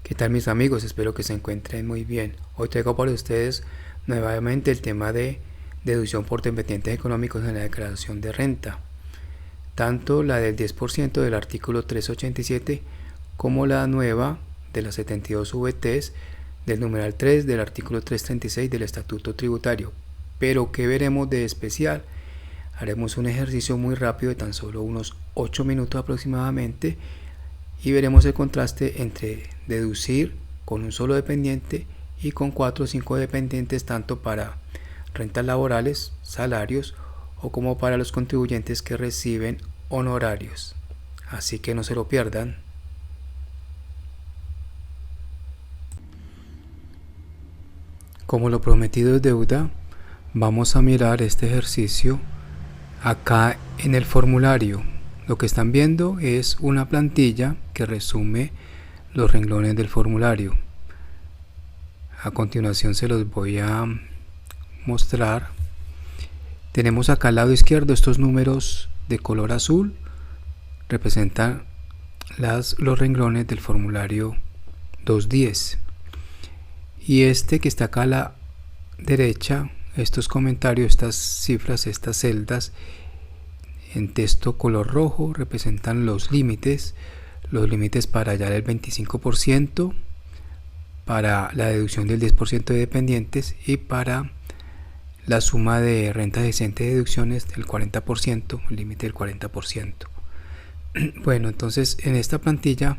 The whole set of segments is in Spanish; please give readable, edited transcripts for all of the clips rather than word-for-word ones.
¿Qué tal mis amigos? Espero que se encuentren muy bien. Hoy traigo para ustedes nuevamente el tema de deducción por dependientes económicos en la declaración de renta. Tanto la del 10% del artículo 387 como la nueva de las 72 VTs del numeral 3 del artículo 336 del Estatuto Tributario. Pero ¿qué veremos de especial? Haremos un ejercicio muy rápido de tan solo unos 8 minutos aproximadamente y veremos el contraste entre deducir con un solo dependiente y con 4 o 5 dependientes, tanto para rentas laborales, salarios o como para los contribuyentes que reciben honorarios. Así que no se lo pierdan. Como lo prometido es deuda, vamos a mirar este ejercicio acá en el formulario. Lo que están viendo es una plantilla que resume los renglones del formulario. A continuación se los voy a mostrar. Tenemos acá al lado izquierdo estos números de color azul, representan los renglones del formulario 210. Y este que está acá a la derecha, estos comentarios, estas cifras, estas celdas en texto color rojo representan los límites para hallar el 25%, para la deducción del 10% de dependientes y para la suma de rentas excedentes de deducciones del 40%, el límite del 40%. Bueno, entonces en esta plantilla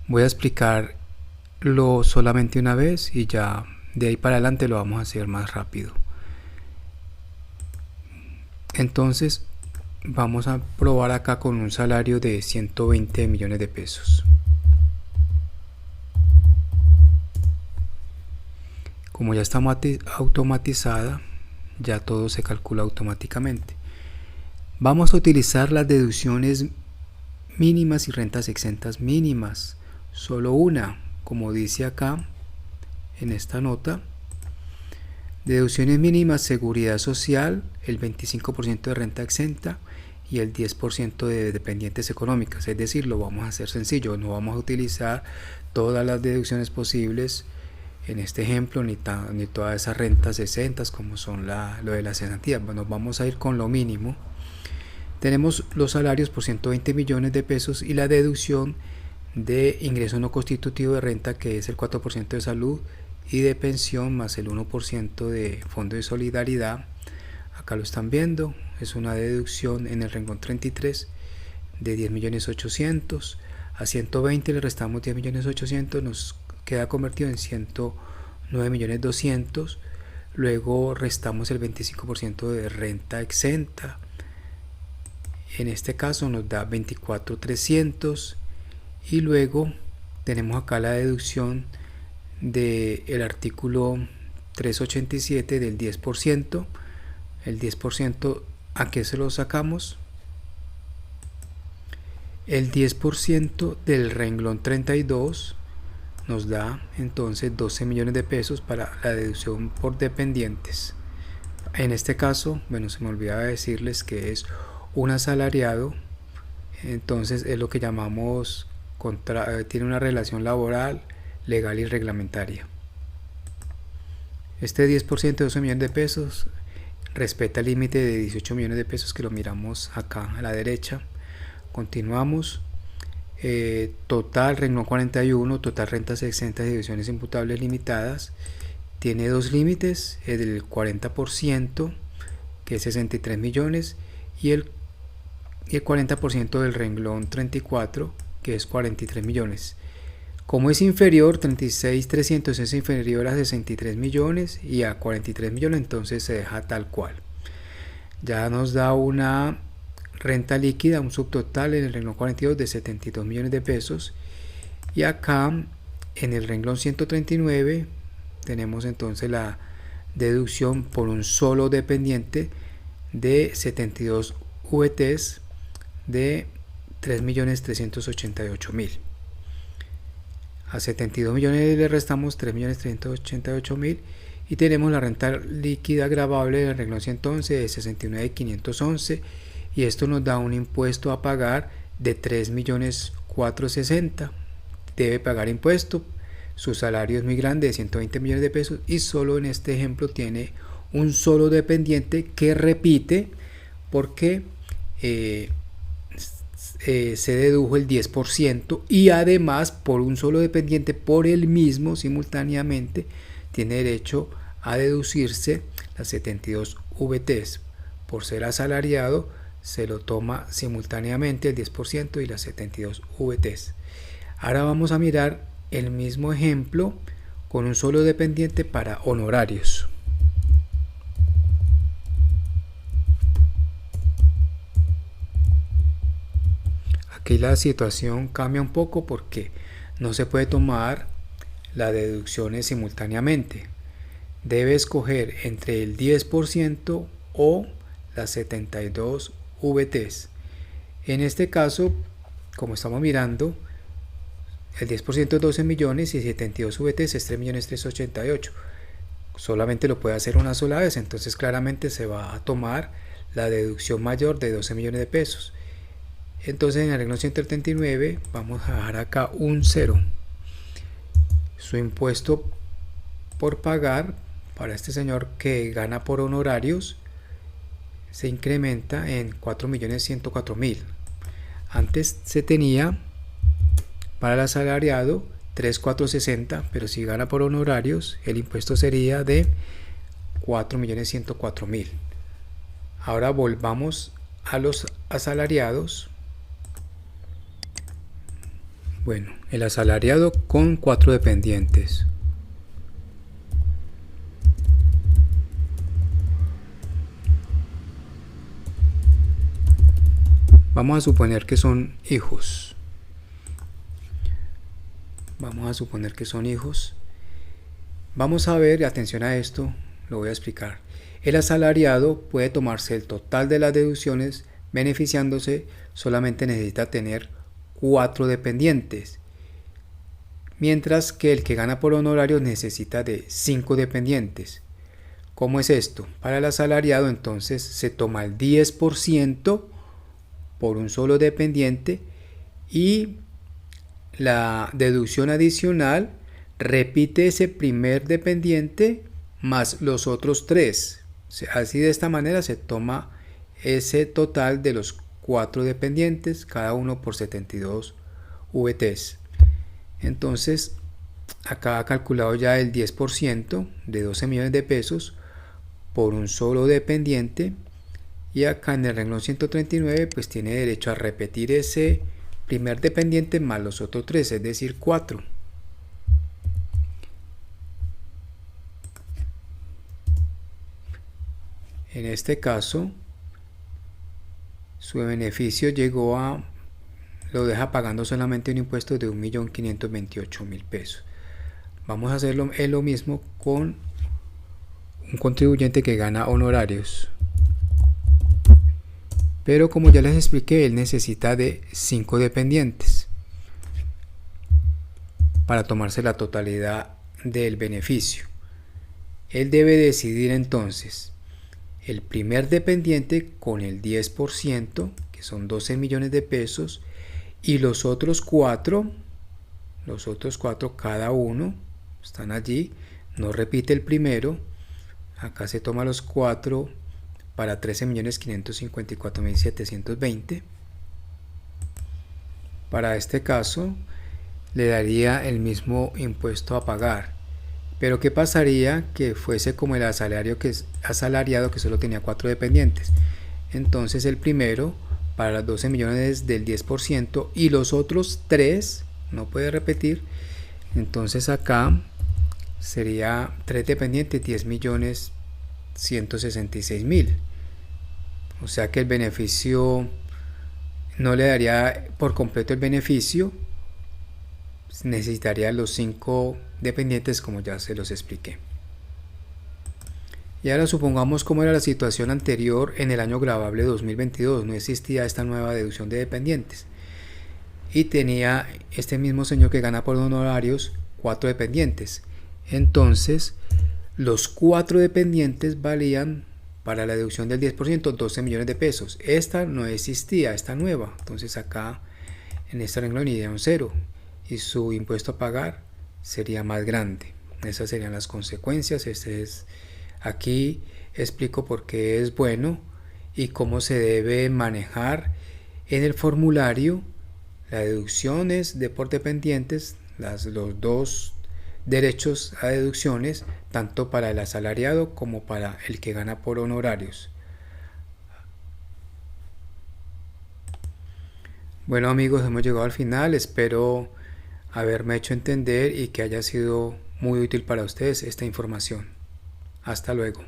voy a explicarlo solamente una vez y ya de ahí para adelante lo vamos a hacer más rápido. Entonces vamos a probar acá con un salario de 120 millones de pesos. Como ya está automatizada, ya todo se calcula automáticamente. Vamos a utilizar las deducciones mínimas y rentas exentas mínimas. Solo una, como dice acá en esta nota. Deducciones mínimas: seguridad social, el 25% de renta exenta y el 10% de dependientes económicas. Es decir, lo vamos a hacer sencillo, no vamos a utilizar todas las deducciones posibles en este ejemplo, ni todas esas rentas exentas como son lo de la cesantía. Bueno, vamos a ir con lo mínimo. Tenemos los salarios por 120 millones de pesos y la deducción de ingreso no constitutivo de renta, que es el 4% de salud y de pensión más el 1% de fondo de solidaridad. Acá lo están viendo, es una deducción en el renglón 33 de 10.800.000. A 120 le restamos 10.800.000, nos queda convertido en 109.200.000. Luego restamos el 25% de renta exenta, en este caso nos da 24.300. y luego tenemos acá la deducción del artículo 387 del 10%. El 10%, ¿a qué se lo sacamos? El 10% del renglón 32 nos da entonces 12 millones de pesos para la deducción por dependientes. En este caso, bueno, se me olvidaba decirles que es un asalariado, entonces es lo que llamamos tiene una relación laboral, legal y reglamentaria. Este 10% de 12 millones de pesos respeta el límite de 18 millones de pesos, que lo miramos acá a la derecha. Continuamos. Total renglón 41, total rentas exentas y deducciones imputables limitadas, tiene dos límites: el del 40%, que es 63 millones, y el 40% del renglón 34, que es 43 millones. Como es inferior, 36.300 es inferior a 63 millones y a 43 millones, entonces se deja tal cual. Ya nos da una renta líquida, un subtotal en el renglón 42 de 72 millones de pesos. Y acá en el renglón 139 tenemos entonces la deducción por un solo dependiente de 72 VTs de 3.388.000. A 72 millones le restamos 3.388.000 y tenemos la renta líquida gravable del renglón 111 de 69.511, y esto nos da un impuesto a pagar de 3.460.000. Debe pagar impuesto su salario es muy grande, de 120 millones de pesos, y solo en este ejemplo tiene un solo dependiente que repite porque se dedujo el 10% y además por un solo dependiente, por el mismo simultáneamente, tiene derecho a deducirse las 72 VTs. Por ser asalariado se lo toma simultáneamente el 10% y las 72 VTs. Ahora vamos a mirar el mismo ejemplo con un solo dependiente para honorarios. Aquí la situación cambia un poco porque no se puede tomar las deducciones simultáneamente. Debe escoger entre el 10% o las 72 VTs. En este caso, como estamos mirando, el 10% es 12 millones y 72 VTs es 3.388.000. Solamente lo puede hacer una sola vez, entonces claramente se va a tomar la deducción mayor de 12 millones de pesos. Entonces en el renglón 139 vamos a dejar acá un 0. Su impuesto por pagar para este señor que gana por honorarios se incrementa en 4.104.000. Antes se tenía para el asalariado 3.460, pero si gana por honorarios el impuesto sería de 4.104.000. Ahora volvamos a los asalariados. Bueno, el asalariado con 4 dependientes. Vamos a suponer que son hijos. Vamos a ver, atención a esto, lo voy a explicar. El asalariado puede tomarse el total de las deducciones beneficiándose, solamente necesita tener 4 dependientes, mientras que el que gana por honorarios necesita de 5 dependientes. ¿Cómo es esto? Para el asalariado entonces se toma el 10% por un solo dependiente y la deducción adicional repite ese primer dependiente más los otros 3. Así de esta manera se toma ese total de los 4 dependientes, cada uno por 72 VTs. Entonces acá ha calculado ya el 10% de 12 millones de pesos por un solo dependiente, y acá en el renglón 139 pues tiene derecho a repetir ese primer dependiente más los otros 3, es decir 4. En este caso su beneficio lo deja pagando solamente un impuesto de 1.528.000 pesos. Vamos a hacerlo lo mismo con un contribuyente que gana honorarios, pero como ya les expliqué, él necesita de 5 dependientes para tomarse la totalidad del beneficio. Él debe decidir entonces el primer dependiente con el 10%, que son 12 millones de pesos, y los otros 4 cada uno están allí, no repite el primero. Acá se toma los 4 para 13.554.720. Para este caso le daría el mismo impuesto a pagar. Pero ¿qué pasaría que fuese como el asalariado que solo tenía 4 dependientes? Entonces el primero para las 12 millones del 10% y los otros 3 no puede repetir. Entonces acá sería 3 dependientes, 10.166.000. O sea que el beneficio no le daría por completo el beneficio, necesitaría los 5 dependientes como ya se los expliqué. Y ahora supongamos cómo era la situación anterior en el año gravable 2022. No existía esta nueva deducción de dependientes y tenía este mismo señor que gana por honorarios 4 dependientes. Entonces los 4 dependientes valían para la deducción del 10% 12 millones de pesos. Esta no existía, esta nueva. Entonces acá en este renglón iría un 0 y su impuesto a pagar sería más grande. Esas serían las consecuencias. Aquí explico por qué es bueno y cómo se debe manejar en el formulario las deducciones de por dependientes, los dos derechos a deducciones, tanto para el asalariado como para el que gana por honorarios. Bueno amigos, hemos llegado al final. Espero haberme hecho entender y que haya sido muy útil para ustedes esta información. Hasta luego.